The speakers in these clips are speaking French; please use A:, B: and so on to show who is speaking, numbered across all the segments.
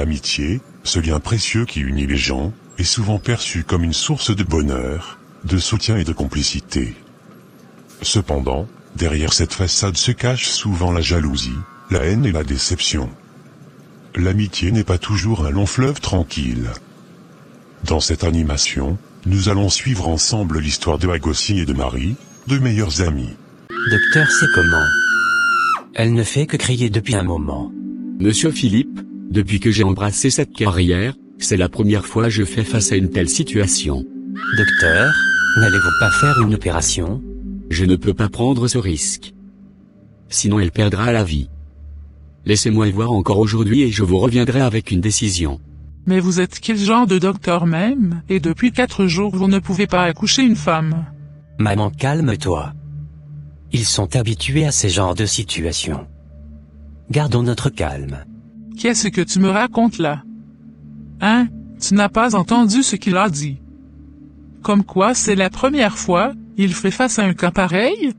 A: l'amitié, ce lien précieux qui unit les gens, est souvent perçu comme une source de bonheur, de soutien et de complicité. Cependant, derrière cette façade se cache souvent la jalousie, la haine et la déception. L'amitié n'est pas toujours un long fleuve tranquille. Dans cette animation, nous allons suivre ensemble l'histoire de Agossi et de Marie, deux meilleurs amis.
B: Docteur, c'est comment? Elle ne fait que crier depuis un moment.
C: Monsieur Philippe, depuis que j'ai embrassé cette carrière, c'est la première fois que je fais face à une telle situation.
B: Docteur, n'allez-vous pas faire une opération?
C: Je ne peux pas prendre ce risque. Sinon elle perdra la vie. Laissez-moi y voir encore aujourd'hui et je vous reviendrai avec une décision.
D: Mais vous êtes quel genre de docteur même, et depuis 4 jours vous ne pouvez pas accoucher une femme?
B: Maman, calme-toi. Ils sont habitués à ces genres de situations. Gardons notre calme.
D: Qu'est-ce que tu me racontes là? Hein? Tu n'as pas entendu ce qu'il a dit? Comme quoi c'est la première fois, il fait face à un cas pareil?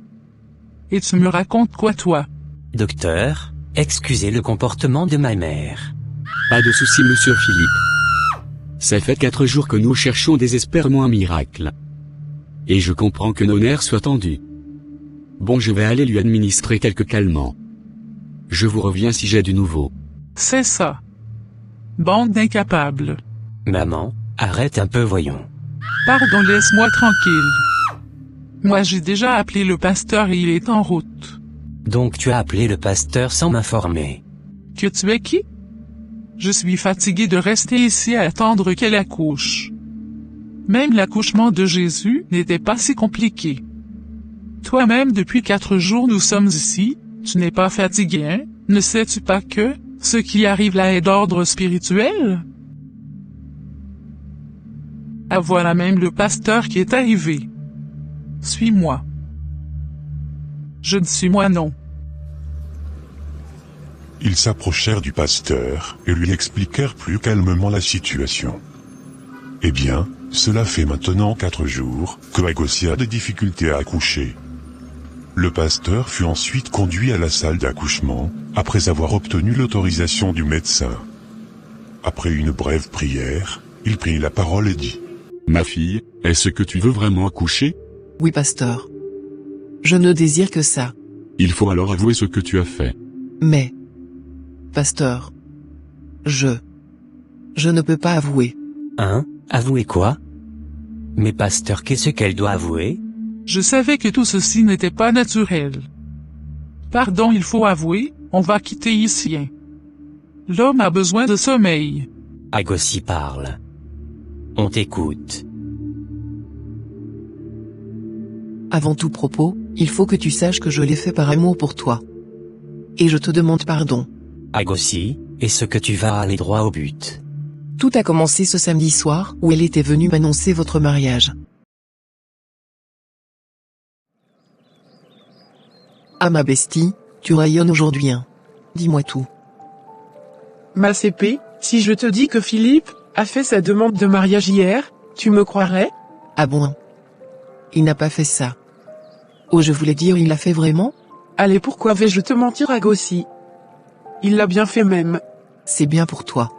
D: Et tu me racontes quoi toi?
B: Docteur, excusez le comportement de ma mère.
C: Pas de souci monsieur Philippe. Ça fait 4 jours que nous cherchons désespérément un miracle. Et je comprends que nos nerfs soient tendus. Bon, je vais aller lui administrer quelques calmants. Je vous reviens si j'ai du nouveau.
D: C'est ça. Bande d'incapables.
B: Maman, arrête un peu voyons.
D: Pardon, laisse-moi tranquille. Moi j'ai déjà appelé le pasteur et il est en route.
B: Donc tu as appelé le pasteur sans m'informer.
D: Que tu es qui? Je suis fatigué de rester ici à attendre qu'elle accouche. Même l'accouchement de Jésus n'était pas si compliqué. Toi-même depuis 4 jours nous sommes ici, tu n'es pas fatigué, hein? Ne sais-tu pas que, ce qui arrive là est d'ordre spirituel? Ah voilà même le pasteur qui est arrivé. Suis-moi. Je ne suis moi non.
A: Ils s'approchèrent du pasteur et lui expliquèrent plus calmement la situation. Eh bien, cela fait maintenant 4 jours que Agossi a des difficultés à accoucher. Le pasteur fut ensuite conduit à la salle d'accouchement, après avoir obtenu l'autorisation du médecin. Après une brève prière, il prit la parole et dit :
C: « Ma fille, est-ce que tu veux vraiment accoucher ? »
E: Oui, pasteur. Je ne désire que ça.
C: Il faut alors avouer ce que tu as fait.
E: Mais, pasteur, je ne peux pas avouer.
B: Hein? Avouer quoi? Mais pasteur, qu'est-ce qu'elle doit avouer?
D: Je savais que tout ceci n'était pas naturel. Pardon, il faut avouer, on va quitter ici. L'homme a besoin de sommeil.
B: Agossi parle. On t'écoute.
E: Avant tout propos, il faut que tu saches que je l'ai fait par amour pour toi. Et je te demande pardon.
B: Agossi, est-ce que tu vas aller droit au but?
E: Tout a commencé ce samedi soir où elle était venue m'annoncer votre mariage. Ah ma bestie, tu rayonnes aujourd'hui hein. Dis-moi tout.
F: Ma CP, si je te dis que Philippe a fait sa demande de mariage hier, tu me croirais?
E: Ah bon? Il n'a pas fait ça. Oh je voulais dire il l'a fait vraiment?
F: Allez pourquoi vais-je te mentir Agossi? Il l'a bien fait même.
E: C'est bien pour toi.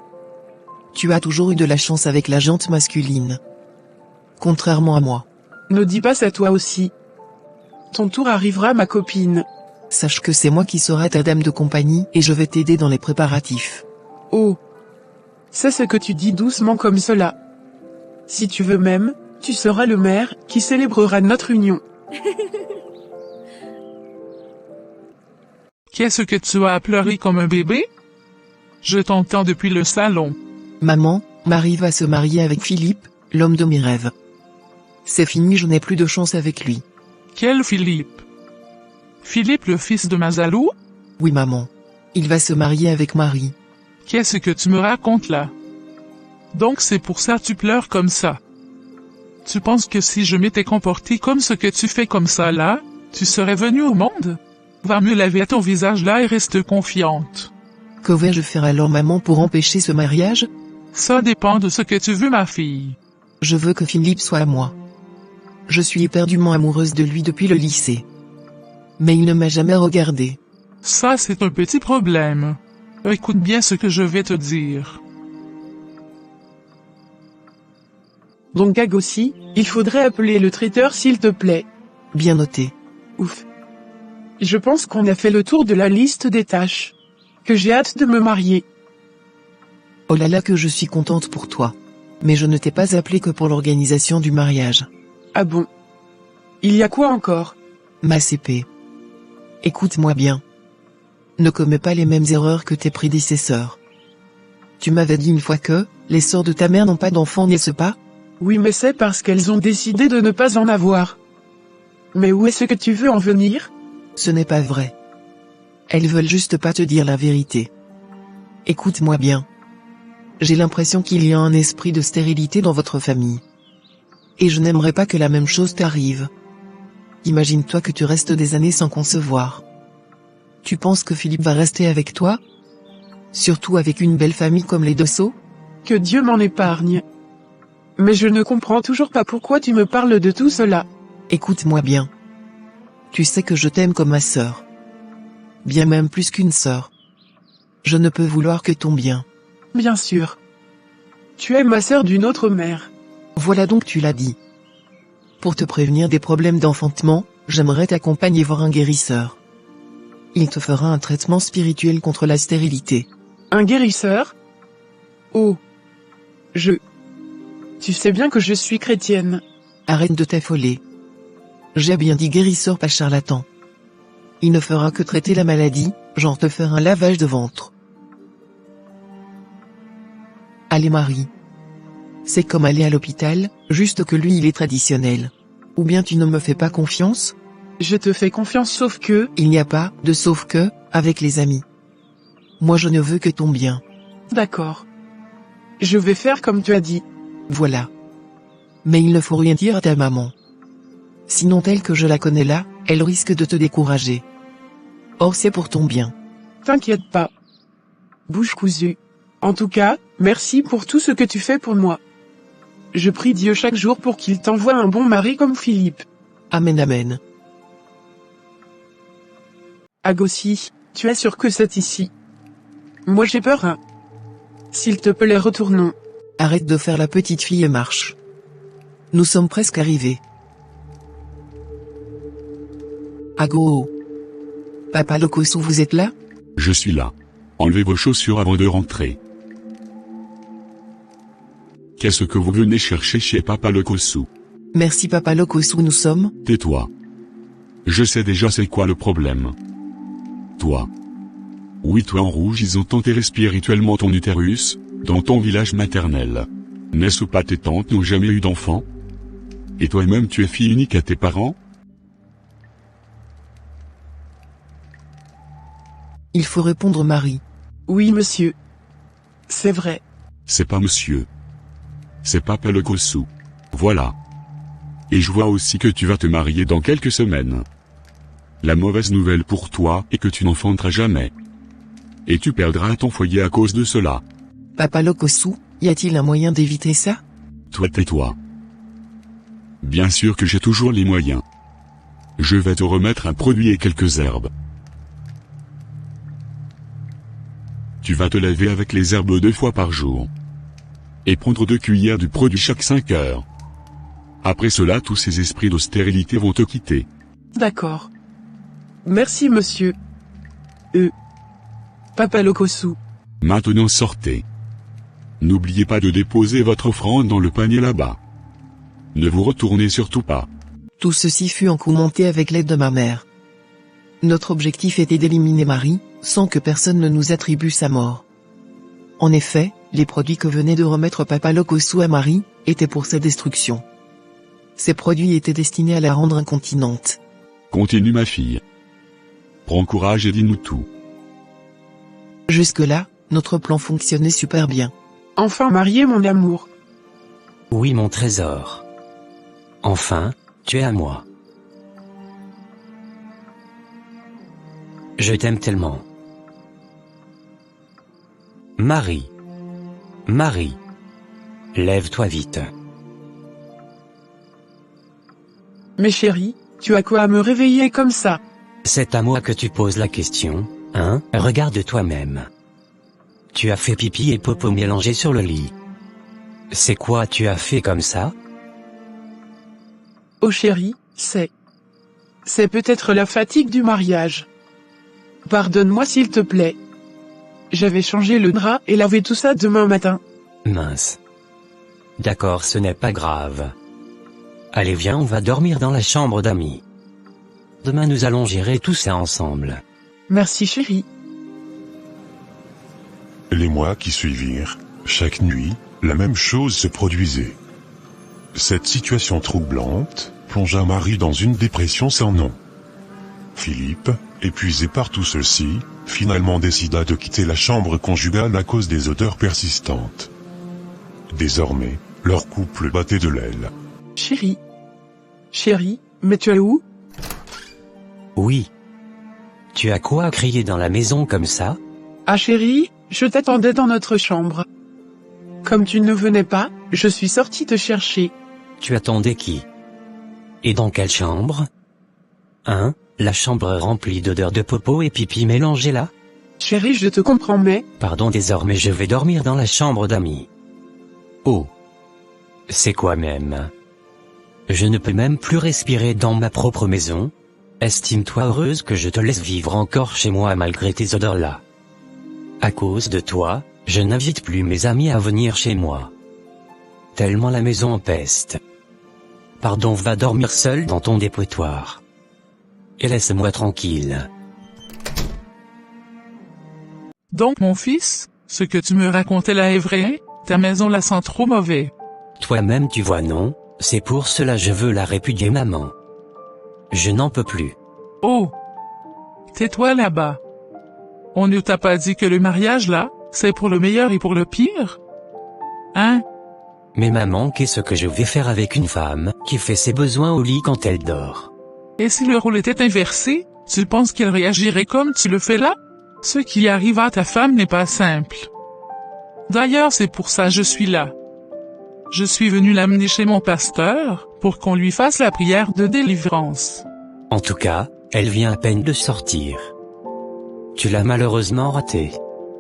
E: Tu as toujours eu de la chance avec la jante masculine. Contrairement à moi.
F: Ne dis pas ça toi aussi. Ton tour arrivera ma copine.
E: Sache que c'est moi qui serai ta dame de compagnie et je vais t'aider dans les préparatifs.
F: Oh. C'est ce que tu dis doucement comme cela. Si tu veux même, tu seras le maire qui célébrera notre union.
D: Qu'est-ce que tu as pleuré comme un bébé? Je t'entends depuis le salon.
E: Maman, Marie va se marier avec Philippe, l'homme de mes rêves. C'est fini, je n'ai plus de chance avec lui.
D: Quel Philippe? Philippe le fils de Mazalou?
E: Oui maman. Il va se marier avec Marie.
D: Qu'est-ce que tu me racontes là? Donc c'est pour ça tu pleures comme ça. Tu penses que si je m'étais comporté comme ce que tu fais comme ça là, tu serais venue au monde? Va mieux laver ton visage là et reste confiante.
E: Que vais-je faire alors maman pour empêcher ce mariage?
D: Ça dépend de ce que tu veux ma fille.
E: Je veux que Philippe soit à moi. Je suis éperdument amoureuse de lui depuis le lycée. Mais il ne m'a jamais regardée.
D: Ça c'est un petit problème. Écoute bien ce que je vais te dire.
F: Donc Agossi, il faudrait appeler le traiteur s'il te plaît.
E: Bien noté.
F: Ouf. Je pense qu'on a fait le tour de la liste des tâches. Que j'ai hâte de me marier.
E: Oh là là que je suis contente pour toi. Mais je ne t'ai pas appelé que pour l'organisation du mariage.
F: Ah bon? Il y a quoi encore?
E: Ma CP. Écoute-moi bien. Ne commets pas les mêmes erreurs que tes prédécesseurs. Tu m'avais dit une fois que, les sœurs de ta mère n'ont pas d'enfants, n'est-ce pas?
F: Oui, mais c'est parce qu'elles ont décidé de ne pas en avoir. Mais où est-ce que tu veux en venir?
E: Ce n'est pas vrai. Elles veulent juste pas te dire la vérité. Écoute-moi bien. J'ai l'impression qu'il y a un esprit de stérilité dans votre famille. Et je n'aimerais pas que la même chose t'arrive. Imagine-toi que tu restes des années sans concevoir. Tu penses que Philippe va rester avec toi? Surtout avec une belle famille comme les Dosso?
F: Que Dieu m'en épargne. Mais je ne comprends toujours pas pourquoi tu me parles de tout cela.
E: Écoute-moi bien. Tu sais que je t'aime comme ma sœur. Bien même plus qu'une sœur. Je ne peux vouloir que ton bien.
F: Bien sûr. Tu es ma sœur d'une autre mère.
E: Voilà donc tu l'as dit. Pour te prévenir des problèmes d'enfantement, j'aimerais t'accompagner voir un guérisseur. Il te fera un traitement spirituel contre la stérilité.
F: Un guérisseur? Oh. Tu sais bien que je suis chrétienne.
E: Arrête de t'affoler. J'ai bien dit guérisseur, pas charlatan. Il ne fera que traiter la maladie, genre te faire un lavage de ventre. Allez Marie. C'est comme aller à l'hôpital, juste que lui il est traditionnel. Ou bien tu ne me fais pas confiance?
F: Je te fais confiance sauf que...
E: Il n'y a pas de sauf que, avec les amis. Moi je ne veux que ton bien.
F: D'accord. Je vais faire comme tu as dit.
E: Voilà. Mais il ne faut rien dire à ta maman. Sinon telle que je la connais là, elle risque de te décourager. Or c'est pour ton bien.
F: T'inquiète pas. Bouche cousue. En tout cas, merci pour tout ce que tu fais pour moi. Je prie Dieu chaque jour pour qu'il t'envoie un bon mari comme Philippe.
E: Amen amen.
F: Agossi, tu es sûr que c'est ici? Moi j'ai peur, hein. S'il te plaît, retournons.
E: Arrête de faire la petite fille et marche. Nous sommes presque arrivés. Ago. Papa Lokosu, vous êtes là?
C: Je suis là. Enlevez vos chaussures avant de rentrer. Qu'est-ce que vous venez chercher chez Papa Lokosu?
E: Merci Papa Lokosu, nous sommes...
C: Tais-toi. Je sais déjà c'est quoi le problème. Toi. Oui, toi en rouge, ils ont enterré spirituellement ton utérus, dans ton village maternel. N'est-ce pas tes tantes n'ont jamais eu d'enfant? Et toi-même tu es fille unique à tes parents?
E: Il faut répondre Marie.
F: Oui monsieur. C'est vrai.
C: C'est pas monsieur. C'est Papa Lokosu. Voilà. Et je vois aussi que tu vas te marier dans quelques semaines. La mauvaise nouvelle pour toi est que tu n'enfanteras jamais. Et tu perdras ton foyer à cause de cela.
E: Papa Lokosu, y a-t-il un moyen d'éviter ça?
C: Toi tais-toi. Bien sûr que j'ai toujours les moyens. Je vais te remettre un produit et quelques herbes. Tu vas te laver avec les herbes 2 fois par jour. Et prendre 2 cuillères du produit chaque 5 heures. Après cela, tous ces esprits de stérilité vont te quitter.
F: D'accord. Merci monsieur. Papa Lokosu.
C: Maintenant sortez. N'oubliez pas de déposer votre offrande dans le panier là-bas. Ne vous retournez surtout pas.
E: Tout ceci fut en coup monté avec l'aide de ma mère. Notre objectif était d'éliminer Marie, sans que personne ne nous attribue sa mort. En effet, les produits que venait de remettre Papa Lokosu à Marie, étaient pour sa destruction. Ces produits étaient destinés à la rendre incontinente.
C: Continue ma fille. Prends courage et dis-nous tout.
E: Jusque-là, notre plan fonctionnait super bien.
F: Enfin marié mon amour.
B: Oui mon trésor. Enfin, tu es à moi. Je t'aime tellement. Marie. Marie. Lève-toi vite.
F: Mais chérie, tu as quoi à me réveiller comme ça?
B: C'est à moi que tu poses la question, hein? Regarde toi-même. Tu as fait pipi et popo mélangés sur le lit. C'est quoi tu as fait comme ça?
F: Oh chérie, c'est peut-être la fatigue du mariage. Pardonne-moi s'il te plaît. J'avais changé le drap et lavé tout ça demain matin.
B: Mince. D'accord, ce n'est pas grave. Allez viens, on va dormir dans la chambre d'amis. Demain nous allons gérer tout ça ensemble.
F: Merci chérie.
A: Les mois qui suivirent, chaque nuit, la même chose se produisait. Cette situation troublante plongea Marie dans une dépression sans nom. Philippe, épuisé par tout ceci, finalement décida de quitter la chambre conjugale à cause des odeurs persistantes. Désormais, leur couple battait de l'aile.
F: Chérie, mais tu es où?
B: Oui. Tu as quoi à crier dans la maison comme ça?
F: Ah chérie, je t'attendais dans notre chambre. Comme tu ne venais pas, je suis sortie te chercher.
B: Tu attendais qui? Et dans quelle chambre? Hein? La chambre remplie d'odeurs de popo et pipi mélangés là?
F: Chérie, je te comprends mais...
B: Pardon, désormais je vais dormir dans la chambre d'amis. Oh. C'est quoi même? Je ne peux même plus respirer dans ma propre maison. Estime-toi heureuse que je te laisse vivre encore chez moi malgré tes odeurs là. À cause de toi, je n'invite plus mes amis à venir chez moi. Tellement la maison empeste. Pardon, va dormir seul dans ton dépotoir. Et laisse-moi tranquille.
D: Donc mon fils, ce que tu me racontais là est vrai, ta maison la sent trop mauvais.
B: Toi-même tu vois non, c'est pour cela je veux la répudier maman. Je n'en peux plus.
D: Oh! Tais-toi là-bas. On ne t'a pas dit que le mariage là, c'est pour le meilleur et pour le pire? Hein?
B: Mais maman, qu'est-ce que je vais faire avec une femme qui fait ses besoins au lit quand elle dort?
D: Et si le rôle était inversé, tu penses qu'elle réagirait comme tu le fais là? Ce qui arrive à ta femme n'est pas simple. D'ailleurs, c'est pour ça que je suis là. Je suis venu l'amener chez mon pasteur, pour qu'on lui fasse la prière de délivrance.
B: En tout cas, elle vient à peine de sortir. Tu l'as malheureusement raté.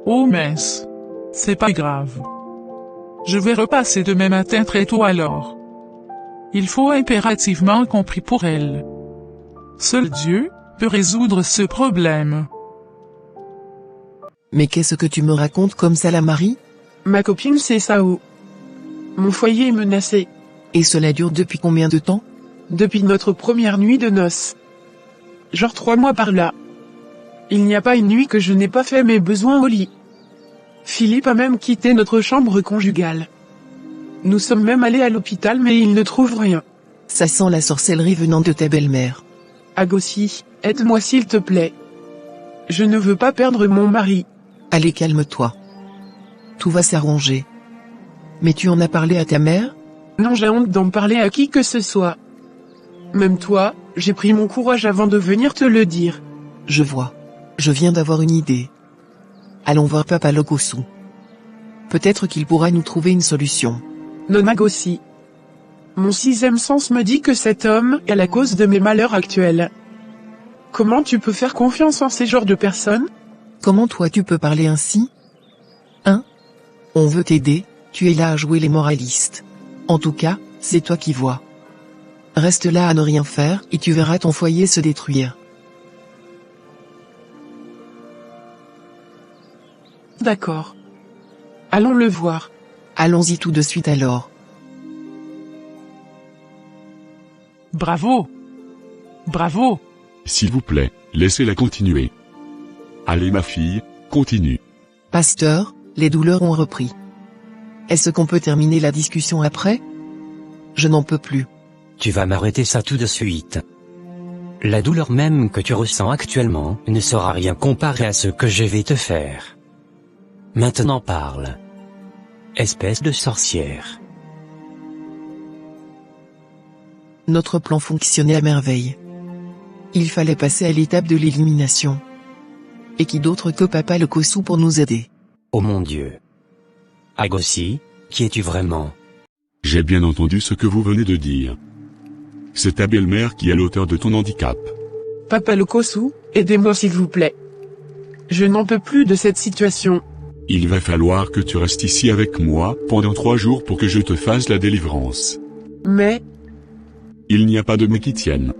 D: Oh mince. C'est pas grave. Je vais repasser demain matin très tôt alors. Il faut impérativement qu'on prie pour elle. Seul Dieu peut résoudre ce problème.
E: Mais qu'est-ce que tu me racontes comme ça la Marie?
F: Ma copine c'est Sao. Mon foyer est menacé.
E: Et cela dure depuis combien de temps?
F: Depuis notre première nuit de noces. Genre 3 mois par là. Il n'y a pas une nuit que je n'ai pas fait mes besoins au lit. Philippe a même quitté notre chambre conjugale. Nous sommes même allés à l'hôpital mais il ne trouve rien.
E: Ça sent la sorcellerie venant de ta belle-mère.
F: Agossi, aide-moi s'il te plaît. Je ne veux pas perdre mon mari.
E: Allez, calme-toi. Tout va s'arranger. Mais tu en as parlé à ta mère?
F: Non, j'ai honte d'en parler à qui que ce soit. Même toi, j'ai pris mon courage avant de venir te le dire.
E: Je vois. Je viens d'avoir une idée. Allons voir Papa Lokosu. Peut-être qu'il pourra nous trouver une solution.
F: Non, Agossi. Mon 6e sens me dit que cet homme est la cause de mes malheurs actuels. Comment tu peux faire confiance en ces genres de personnes?
E: Comment toi tu peux parler ainsi? Hein? On veut t'aider, tu es là à jouer les moralistes. En tout cas, c'est toi qui vois. Reste là à ne rien faire et tu verras ton foyer se détruire.
F: D'accord. Allons le voir.
E: Allons-y tout de suite alors.
D: Bravo. Bravo.
C: S'il vous plaît, laissez-la continuer. Allez ma fille, continue.
E: Pasteur, les douleurs ont repris. Est-ce qu'on peut terminer la discussion après? Je n'en peux plus.
B: Tu vas m'arrêter ça tout de suite. La douleur même que tu ressens actuellement ne sera rien comparé à ce que je vais te faire. Maintenant parle. Espèce de sorcière.
E: Notre plan fonctionnait à merveille. Il fallait passer à l'étape de l'élimination. Et qui d'autre que Papa Lokosu pour nous aider?
B: Oh mon Dieu. Agossi, qui es-tu vraiment?
C: J'ai bien entendu ce que vous venez de dire. C'est ta belle-mère qui est l'auteur de ton handicap.
F: Papa Lokosu, aidez-moi s'il vous plaît. Je n'en peux plus de cette situation.
C: Il va falloir que tu restes ici avec moi pendant 3 jours pour que je te fasse la délivrance.
F: Mais...
C: Il n'y a pas de mais qui tienne.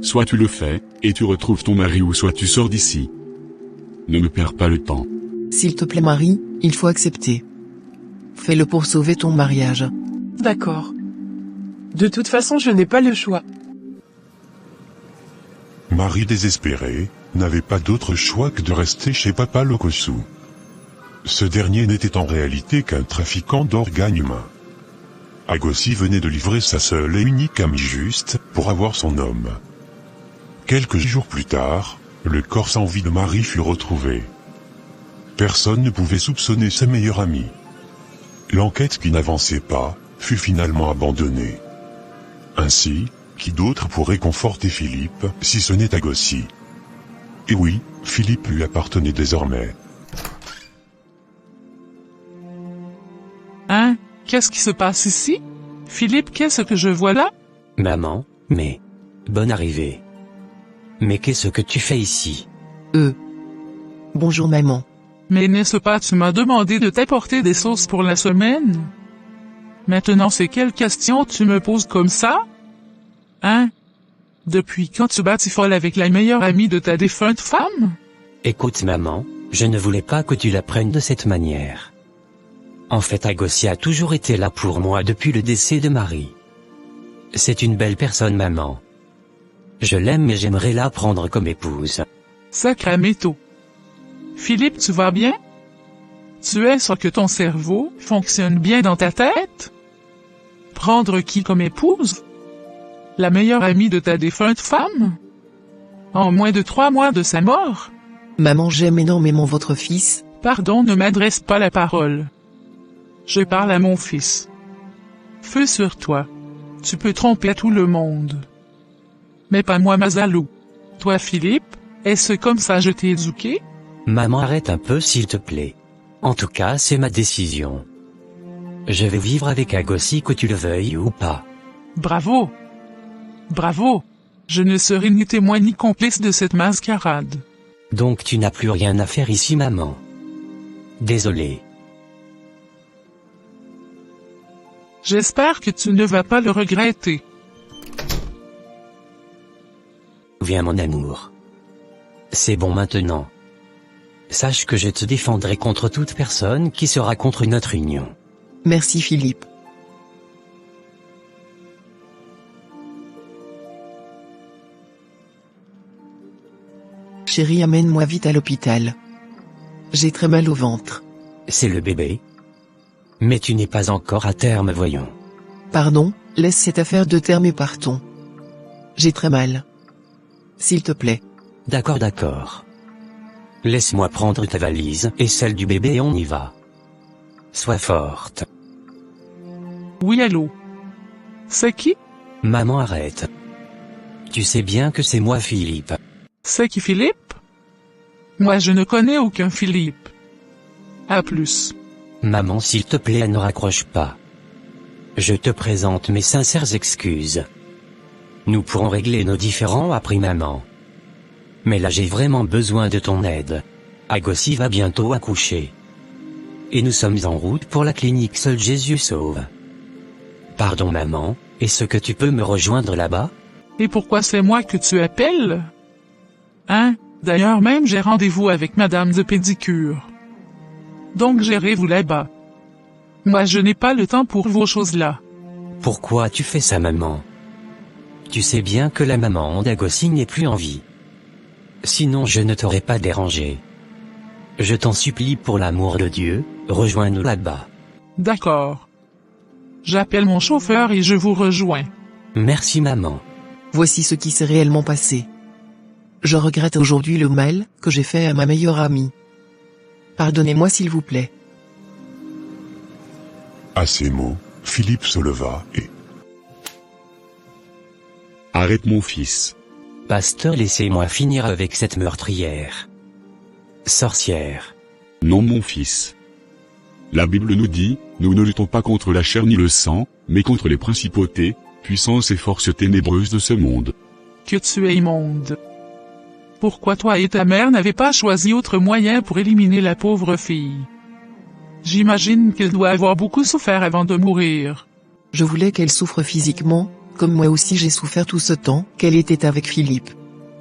C: Soit tu le fais, et tu retrouves ton mari ou soit tu sors d'ici. Ne me perds pas le temps.
E: S'il te plaît Marie, il faut accepter. Fais-le pour sauver ton mariage.
F: D'accord. De toute façon, je n'ai pas le choix.
A: Marie désespérée, n'avait pas d'autre choix que de rester chez Papa Lokosu. Ce dernier n'était en réalité qu'un trafiquant d'organes humains. Agossi venait de livrer sa seule et unique amie juste, pour avoir son homme. Quelques jours plus tard, le corps sans vie de Marie fut retrouvé. Personne ne pouvait soupçonner sa meilleure amie. L'enquête qui n'avançait pas, fut finalement abandonnée. Ainsi, qui d'autre pourrait conforter Philippe, si ce n'est Agossi? Et oui, Philippe lui appartenait désormais.
D: Hein? Qu'est-ce qui se passe ici? Philippe, qu'est-ce que je vois là?
B: Maman, mais... Bonne arrivée. Mais qu'est-ce que tu fais ici?
E: Bonjour maman.
D: Mais n'est-ce pas tu m'as demandé de t'apporter des sauces pour la semaine? Maintenant c'est quelle question tu me poses comme ça? Hein? Depuis quand tu batifoles avec la meilleure amie de ta défunte femme?
B: Écoute maman, je ne voulais pas que tu l'apprennes de cette manière. En fait Agossi a toujours été là pour moi depuis le décès de Marie. C'est une belle personne maman. Je l'aime et j'aimerais la prendre comme épouse.
D: Sacraméto. Philippe, tu vas bien? Tu es sûr que ton cerveau fonctionne bien dans ta tête? Prendre qui comme épouse? La meilleure amie de ta défunte femme? En moins de 3 mois de sa mort?
E: Maman, j'aime énormément votre fils.
D: Pardon, ne m'adresse pas la parole. Je parle à mon fils. Feu sur toi. Tu peux tromper tout le monde. Mais pas moi Mazalou. Toi Philippe, est-ce comme ça je t'ai éduqué?
B: Maman arrête un peu s'il te plaît. En tout cas c'est ma décision. Je vais vivre avec Agossi que tu le veuilles ou pas.
D: Bravo. Bravo. Je ne serai ni témoin ni complice de cette mascarade.
B: Donc tu n'as plus rien à faire ici maman. Désolé.
D: J'espère que tu ne vas pas le regretter.
B: Viens mon amour. C'est bon maintenant. Sache que je te défendrai contre toute personne qui sera contre notre union.
E: Merci Philippe. Chérie, amène-moi vite à l'hôpital. J'ai très mal au ventre.
B: C'est le bébé? Mais tu n'es pas encore à terme voyons.
E: Pardon, laisse cette affaire de terme et partons. J'ai très mal. S'il te plaît.
B: D'accord. Laisse-moi prendre ta valise et celle du bébé et on y va. Sois forte.
D: Oui, allô? C'est qui?
B: Maman arrête. Tu sais bien que c'est moi Philippe.
D: C'est qui Philippe? Moi je ne connais aucun Philippe. À plus.
B: Maman s'il te plaît ne raccroche pas. Je te présente mes sincères excuses. Nous pourrons régler nos différends après maman. Mais là j'ai vraiment besoin de ton aide. Agossi va bientôt accoucher. Et nous sommes en route pour la clinique Seul Jésus Sauve. Pardon maman, est-ce que tu peux me rejoindre là-bas?
D: Et pourquoi c'est moi que tu appelles? Hein? D'ailleurs même j'ai rendez-vous avec madame de pédicure. Donc gérez-vous là-bas. Moi je n'ai pas le temps pour vos choses-là.
B: Pourquoi tu fais ça maman? Tu sais bien que la maman d'Agossi n'est plus en vie. Sinon je ne t'aurais pas dérangé. Je t'en supplie pour l'amour de Dieu, rejoins-nous là-bas.
D: D'accord. J'appelle mon chauffeur et je vous rejoins.
B: Merci maman.
E: Voici ce qui s'est réellement passé. Je regrette aujourd'hui le mal que j'ai fait à ma meilleure amie. Pardonnez-moi s'il vous plaît.
A: À ces mots, Philippe se leva et...
C: Arrête mon fils.
B: Pasteur, laissez-moi finir avec cette meurtrière. Sorcière.
C: Non mon fils. La Bible nous dit, nous ne luttons pas contre la chair ni le sang, mais contre les principautés, puissances et forces ténébreuses de ce monde.
D: Que tu es immonde. Pourquoi toi et ta mère n'avez pas choisi autre moyen pour éliminer la pauvre fille? J'imagine qu'elle doit avoir beaucoup souffert avant de mourir.
E: Je voulais qu'elle souffre physiquement, Comme moi aussi j'ai souffert tout ce temps qu'elle était avec Philippe.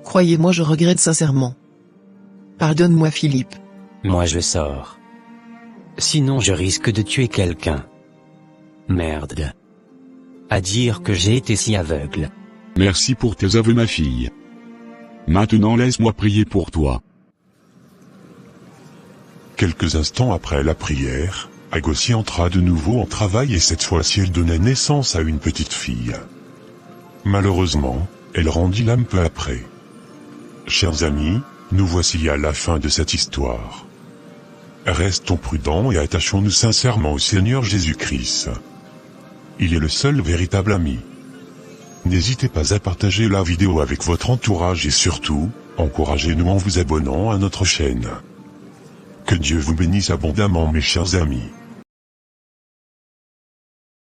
E: Croyez-moi, je regrette sincèrement. Pardonne-moi Philippe.
B: Moi je sors. Sinon je risque de tuer quelqu'un. Merde. À dire que j'ai été si aveugle.
C: Merci pour tes aveux ma fille. Maintenant laisse-moi prier pour toi.
A: Quelques instants après la prière, Agossi entra de nouveau en travail et cette fois-ci elle donna naissance à une petite fille. Malheureusement, elle rendit l'âme peu après. Chers amis, nous voici à la fin de cette histoire. Restons prudents et attachons-nous sincèrement au Seigneur Jésus-Christ. Il est le seul véritable ami. N'hésitez pas à partager la vidéo avec votre entourage et surtout, encouragez-nous en vous abonnant à notre chaîne. Que Dieu vous bénisse abondamment mes chers amis.